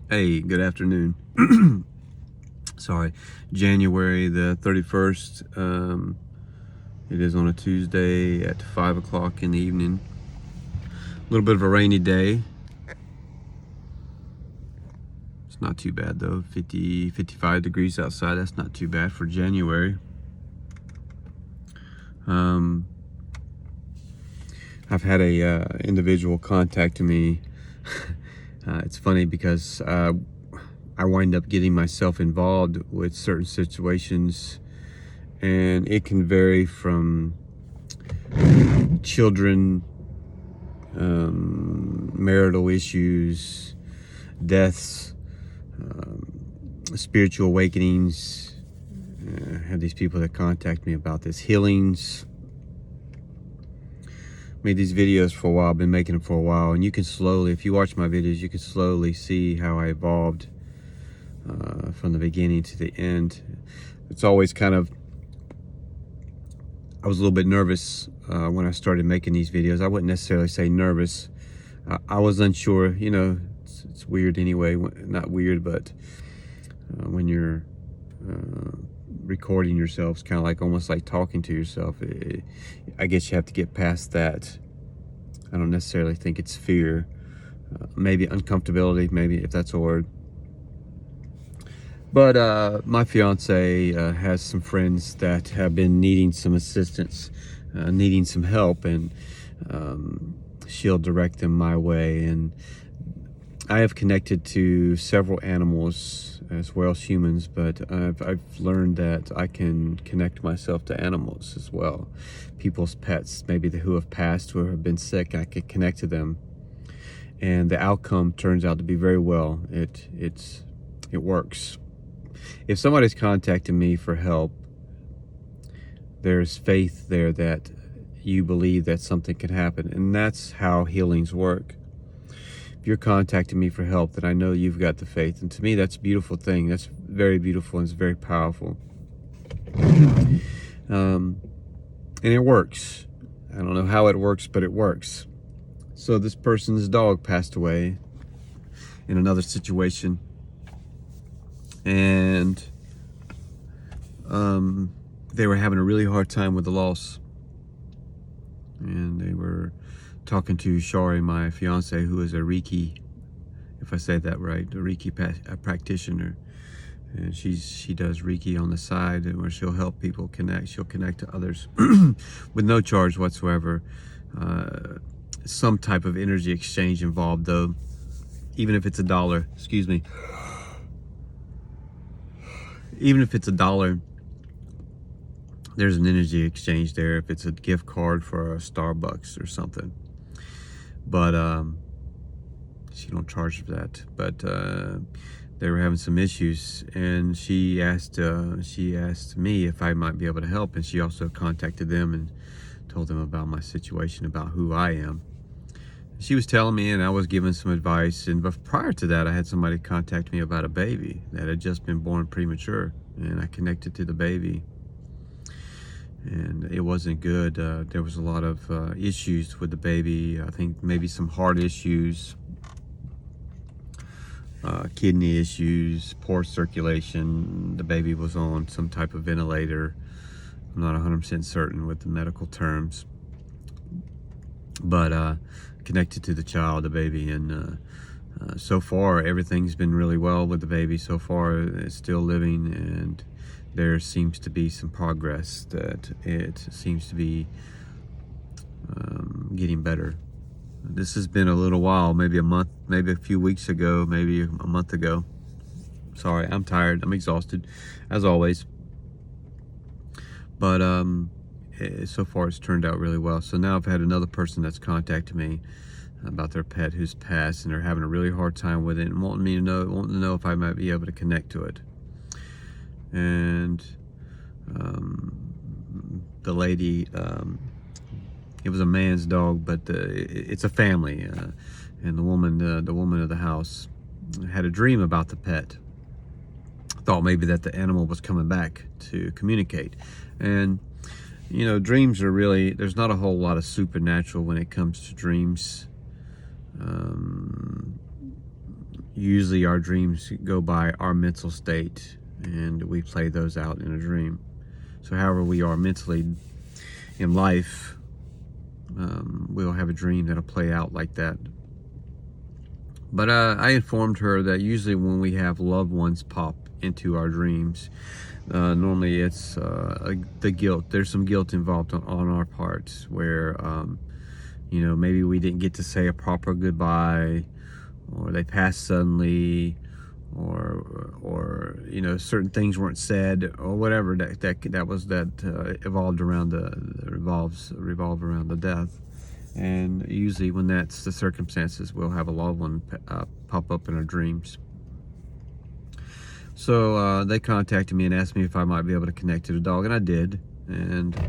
Hey, good afternoon. Sorry, January the 31st. It is on a Tuesday at 5 o'clock in the evening. A little bit of a rainy day. It's not too bad though. 55 degrees outside. That's not too bad for January. I've had a individual contact me. It's funny because I wind up getting myself involved with certain situations, and it can vary from children, marital issues, deaths, spiritual awakenings. I have these people that contact me about this, healings. Made these videos for a while, been making them for a while, and you can slowly, if you watch my videos, you can slowly see how I evolved from the beginning to the end. It's always kind of, I was a little bit nervous when I started making these videos. I wouldn't necessarily say nervous. I was unsure, you know, it's weird anyway, not weird, but when you're recording yourself, it's kind of like almost like talking to yourself. I guess you have to get past that. I don't necessarily think it's fear, maybe uncomfortability, maybe, if that's a word. But my fiance has some friends that have been needing some assistance, needing some help, and she'll direct them my way. And I have connected to several animals as well as humans, but I've learned that I can connect myself to animals as well. People's pets, maybe who have passed, who have been sick, I can connect to them. And the outcome turns out to be very well. It works. If somebody's contacting me for help, there's faith there that you believe that something can happen. And that's how healings work. If you're contacting me for help, then I know you've got the faith. And to me, that's a beautiful thing. That's very beautiful and it's very powerful. And it works. I don't know how it works, but it works. So this person's dog passed away in another situation. And they were having a really hard time with the loss. And they were talking to Shari, my fiance, who is a Reiki, if I say that right, a Reiki practitioner. And she does Reiki on the side, where she'll help people connect. She'll connect to others with no charge whatsoever. Some type of energy exchange involved, though, even if it's $1. Excuse me. Even if it's $1, there's an energy exchange there. If it's a gift card for a Starbucks or something, but she don't charge for that. But they were having some issues, and she asked me if I might be able to help, and she also contacted them and told them about my situation, about who I am. She was telling me, and I was giving some advice. And but prior to that, I had somebody contact me about a baby that had just been born premature, and I connected to the baby, and it wasn't good. There was a lot of issues with the baby. I think maybe some heart issues, kidney issues, poor circulation. The baby was on some type of ventilator. I'm not 100% certain with the medical terms, but connected to the child, the baby, and so far everything's been really well with the baby. So far it's still living, and there seems to be some progress, that it seems to be getting better. This has been a little while, maybe a month, maybe a few weeks ago, maybe a month ago. Sorry, I'm tired, I'm exhausted, as always. But so far it's turned out really well. So now I've had another person that's contacted me about their pet who's passed, and they're having a really hard time with it, and wanting to know if I might be able to connect to it. And the lady, it was a man's dog, but it's a family, and the woman of the house had a dream about the pet. Thought maybe that the animal was coming back to communicate. And you know, dreams are really, there's not a whole lot of supernatural when it comes to dreams. usually our dreams go by our mental state, and we play those out in a dream. So however we are mentally in life, we'll have a dream that'll play out like that. But I informed her that usually when we have loved ones pop into our dreams, normally it's the guilt. There's some guilt involved on our parts where, you know, maybe we didn't get to say a proper goodbye, or they passed suddenly, or you know, certain things weren't said, or whatever that evolved around revolve around the death. And usually when that's the circumstances, we'll have a loved one pop up in our dreams. So they contacted me and asked me if I might be able to connect to the dog, and I did. And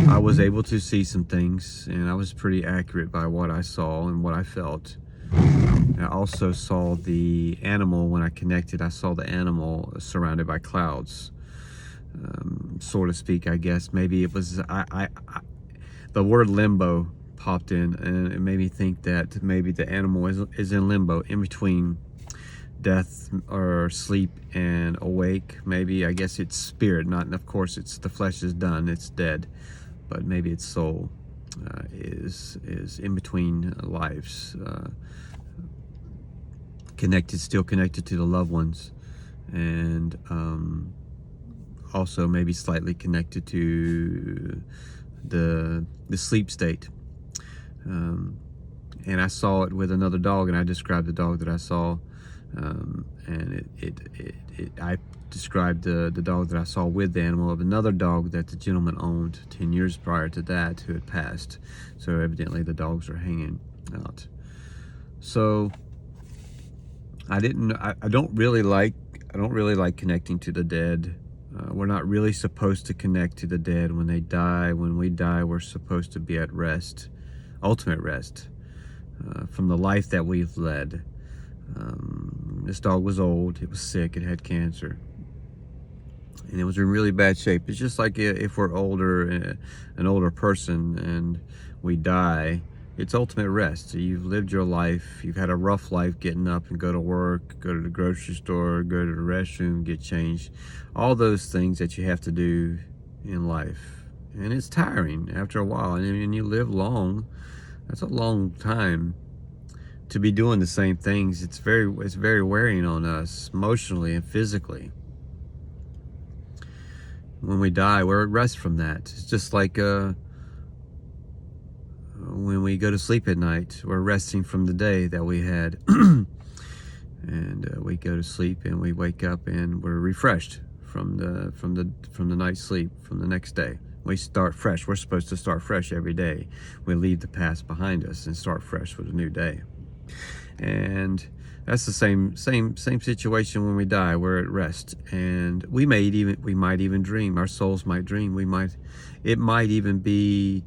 I was able to see some things, and I was pretty accurate by what I saw and what I felt. I also saw the animal. When I connected, I saw the animal surrounded by clouds, so to speak, I guess. Maybe it was, the word limbo popped in, and it made me think that maybe the animal is in limbo, in between death or sleep and awake. Maybe, I guess it's spirit, not, of course it's the flesh is done, it's dead, but maybe its soul is in between lives, still connected to the loved ones, and also maybe slightly connected to the sleep state. And I saw it with another dog, and I described the dog that I saw, and I described the dog that I saw with the animal of another dog that the gentleman owned 10 years prior to that, who had passed. So evidently the dogs are hanging out. So I don't really like connecting to the dead. We're not really supposed to connect to the dead when they die. When we die, we're supposed to be at rest, ultimate rest, from the life that we've led. This dog was old, it was sick, it had cancer, and it was in really bad shape. It's just like if we're older, an older person, and we die, it's ultimate rest. So you've lived your life, you've had a rough life getting up and go to work, go to the grocery store, go to the restroom, get changed, all those things that you have to do in life. And it's tiring after a while, and you live long. That's a long time to be doing the same things. It's very wearing on us emotionally and physically. When we die, we're at rest from that. It's just like when we go to sleep at night, we're resting from the day that we had. And we go to sleep and we wake up and we're refreshed from the night's sleep, from the next day. We start fresh. We're supposed to start fresh every day. We leave the past behind us and start fresh with a new day. And that's the same situation when we die. We're at rest, and we might even dream. Our souls might dream. It might even be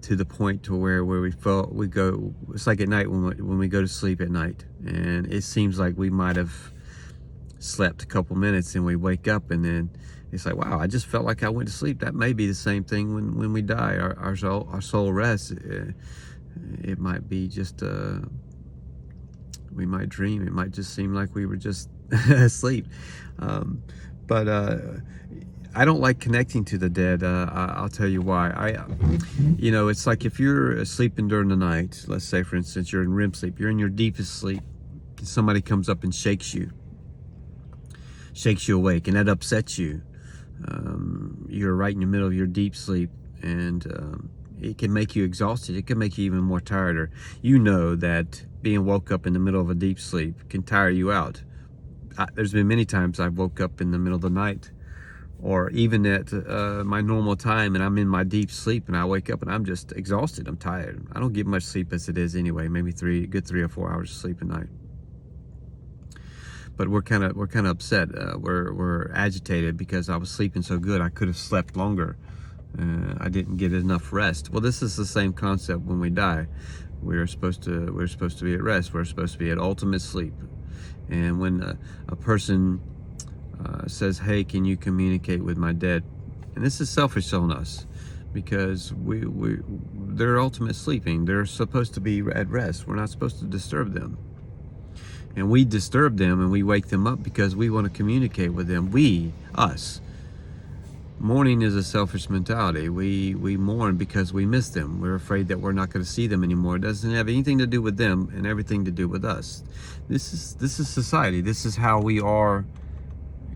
to the point to where we go. It's like at night when we go to sleep at night, and it seems like we might have slept a couple minutes, and we wake up, and then it's like, wow, I just felt like I went to sleep. That may be the same thing when we die. Our soul rests. It might be just we might dream. It might just seem like we were just asleep. But I don't like connecting to the dead. I'll tell you why. You know, it's like if you're sleeping during the night, let's say for instance you're in REM sleep, you're in your deepest sleep, somebody comes up and shakes you awake, and that upsets you. You're right in the middle of your deep sleep, and it can make you exhausted. It can make you even more tired. You know that being woke up in the middle of a deep sleep can tire you out. There's been many times I've woke up in the middle of the night, or even at my normal time, and I'm in my deep sleep, and I wake up and I'm just exhausted. I'm tired. I don't get much sleep as it is anyway. Maybe 3 or 4 hours of sleep a night. But we're kind of upset. We're agitated because I was sleeping so good. I could have slept longer. I didn't get enough rest. Well, this is the same concept when we die. We're supposed to be at rest. We're supposed to be at ultimate sleep. And when a person says, "Hey, can you communicate with my dead?" and this is selfish on us, because they're ultimate sleeping. They're supposed to be at rest. We're not supposed to disturb them. And we disturb them and we wake them up because we want to communicate with them. Us. Mourning is a selfish mentality. We mourn because we miss them. We're afraid that we're not going to see them anymore. It doesn't have anything to do with them and everything to do with us. This is society. This is how we are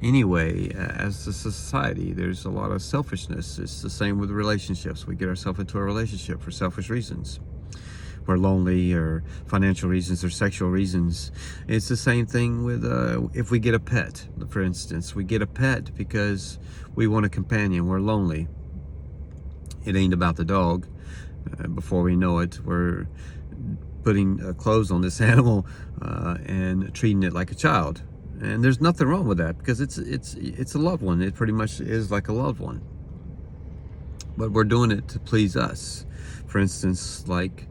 anyway as a society. There's a lot of selfishness. It's the same with relationships. We get ourselves into a relationship for selfish reasons. We're lonely, or financial reasons, or sexual reasons. It's the same thing with if we get a pet, for instance. We get a pet because we want a companion. We're lonely. It ain't about the dog. Before we know it, we're putting clothes on this animal and treating it like a child. And there's nothing wrong with that, because it's a loved one. It pretty much is like a loved one. But we're doing it to please us. For instance, like,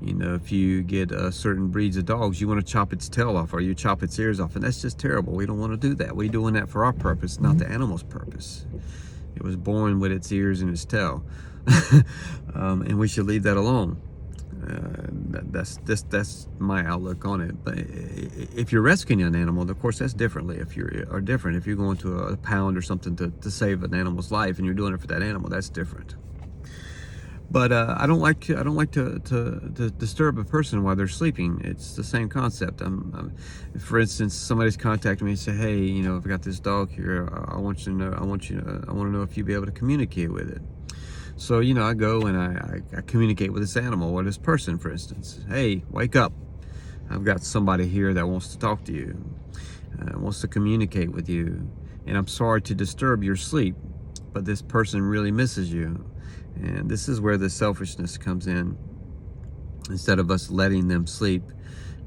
you know, if you get certain breeds of dogs, you want to chop its tail off, or you chop its ears off, and that's just terrible. We don't want to do that. We're doing that for our purpose, not the animal's purpose. It was born with its ears and its tail, and we should leave that alone. That's my outlook on it. But if you're rescuing an animal, of course, that's differently. If you're going to a pound or something to save an animal's life, and you're doing it for that animal, that's different. But I don't like to disturb a person while they're sleeping. It's the same concept. For instance, somebody's contacted me and say, "Hey, you know, I've got this dog here. I want to know if you'd be able to communicate with it." So, you know, I go and I communicate with this animal or this person, for instance. "Hey, wake up! I've got somebody here that wants to talk to you, wants to communicate with you, and I'm sorry to disturb your sleep, but this person really misses you." And this is where the selfishness comes in. Instead of us letting them sleep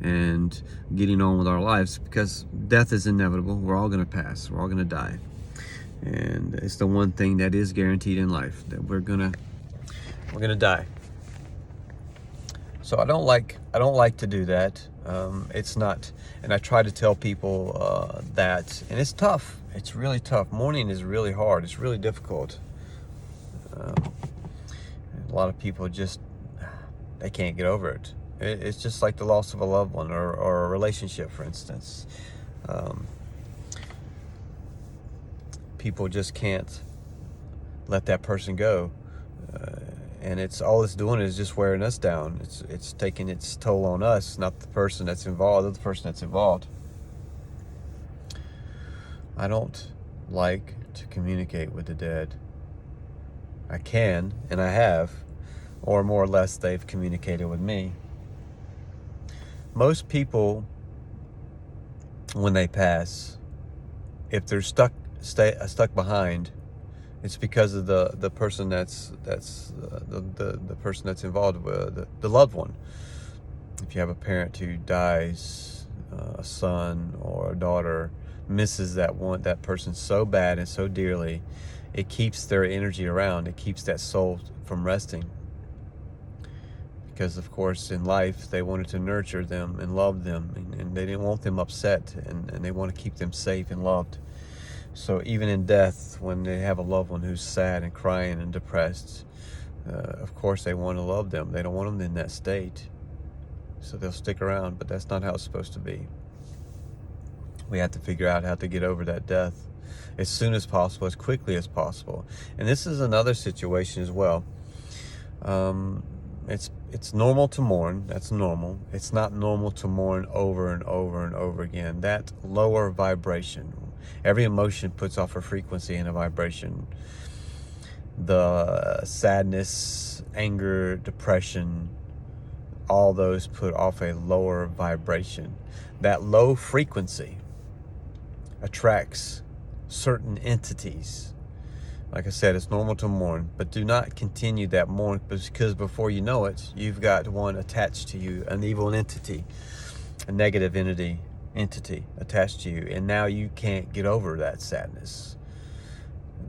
and getting on with our lives, because death is inevitable. We're all going to pass. We're all going to die. And it's the one thing that is guaranteed in life, that we're gonna die. So I don't like to do that. It's not, and I try to tell people that, and it's tough. It's really tough. Mourning is really hard. It's really difficult. A lot of people they can't get over it. It's just like the loss of a loved one or a relationship, for instance. People just can't let that person go, and all it's doing is just wearing us down. It's taking its toll on us, not the person that's involved. The person that's involved. I don't like to communicate with the dead. I can, and I have, or more or less they've communicated with me. Most people, when they pass, if they're stuck behind, it's because of the person that's the person that's involved with the loved one. If you have a parent who dies, a son or a daughter misses that person so bad and so dearly, it keeps their energy around. It keeps that soul from resting. Because, of course, in life, they wanted to nurture them and love them, and they didn't want them upset, and they want to keep them safe and loved. So even in death, when they have a loved one who's sad and crying and depressed, of course they want to love them. They don't want them in that state. So they'll stick around, but that's not how it's supposed to be. We have to figure out how to get over that death as soon as possible, as quickly as possible. And this is another situation as well. It's normal to mourn. That's normal. It's not normal to mourn over and over and over again. That lower vibration. Every emotion puts off a frequency and a vibration. The sadness, anger, depression, all those put off a lower vibration. That low frequency attracts certain entities. Like I said, it's normal to mourn, but do not continue that mourn, because before you know it, you've got one attached to you, an evil entity, a negative entity attached to you, and now you can't get over that sadness.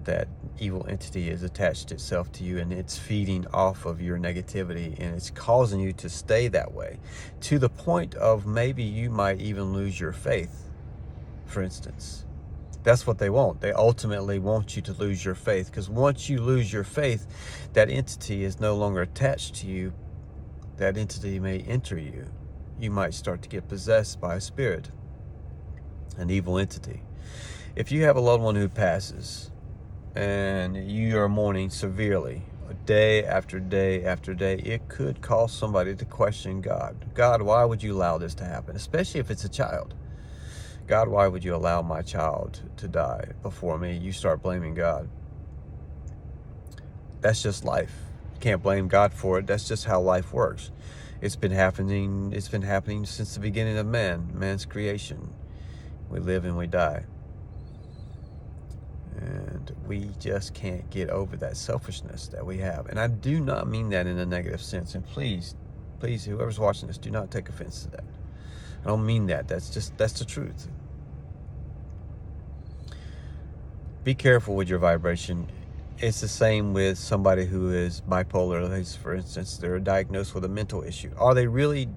That evil entity has attached itself to you, and it's feeding off of your negativity, and it's causing you to stay that way, to the point of maybe you might even lose your faith, for instance. That's what they want. They ultimately want you to lose your faith, because once you lose your faith, that entity is no longer attached to you. That entity may enter you. you might start to get possessed by a spirit, an evil entity. If you have a loved one who passes and you are mourning severely, day after day after day, it could cause somebody to question God. God, why would you allow this to happen? Especially if it's a child. God, why would you allow my child to die before me? You start blaming God. That's just life. You can't blame God for it. That's just how life works. It's been happening since the beginning of man's creation. We live and we die. And we just can't get over that selfishness that we have. And I do not mean that in a negative sense. And please, whoever's watching this, do not take offense to that. I don't mean that. That's the truth. Be careful with your vibration. It's the same with somebody who is bipolar. For instance, they're diagnosed with a mental issue. Are they really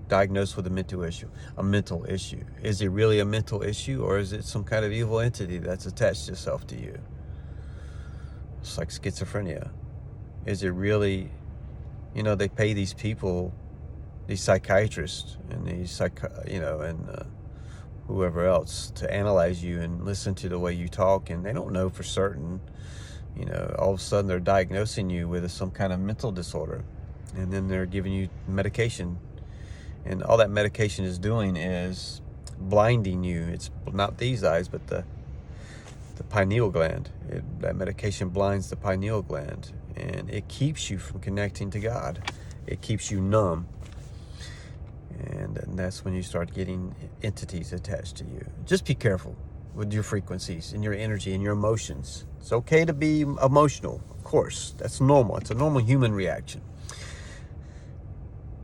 diagnosed with a mental issue? A mental issue. Is it really a mental issue, or is it some kind of evil entity that's attached itself to you? It's like schizophrenia. Is it really, they pay these people, these psychiatrists and these whoever else to analyze you and listen to the way you talk, and they don't know for certain. All of a sudden they're diagnosing you with some kind of mental disorder, and then they're giving you medication, and all that medication is doing is blinding you. It's not these eyes, but the pineal gland. That medication blinds the pineal gland, and it keeps you from connecting to God. It keeps you numb. And that's when you start getting entities attached to you. Just be careful with your frequencies and your energy and your emotions. It's okay to be emotional, of course. That's normal. It's a normal human reaction.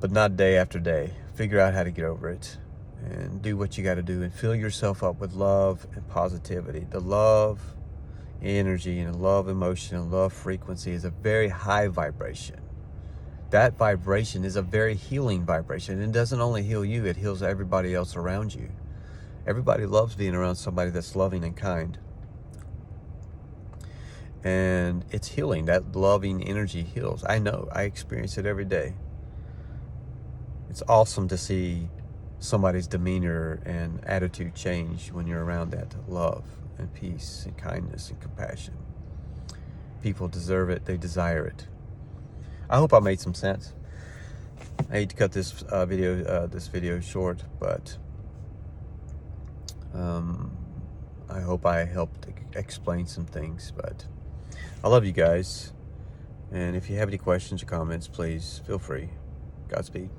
But not day after day. Figure out how to get over it and do what you got to do and fill yourself up with love and positivity. The love energy and the love emotion and love frequency is a very high vibration. That vibration is a very healing vibration. It doesn't only heal you, it heals everybody else around you. Everybody loves being around somebody that's loving and kind. And it's healing. That loving energy heals. I know. I experience it every day. It's awesome to see somebody's demeanor and attitude change when you're around that love and peace and kindness and compassion. People deserve it. They desire it. I hope I made some sense. I hate to cut this video short, but I hope I helped explain some things. But I love you guys, and if you have any questions or comments, please feel free. Godspeed.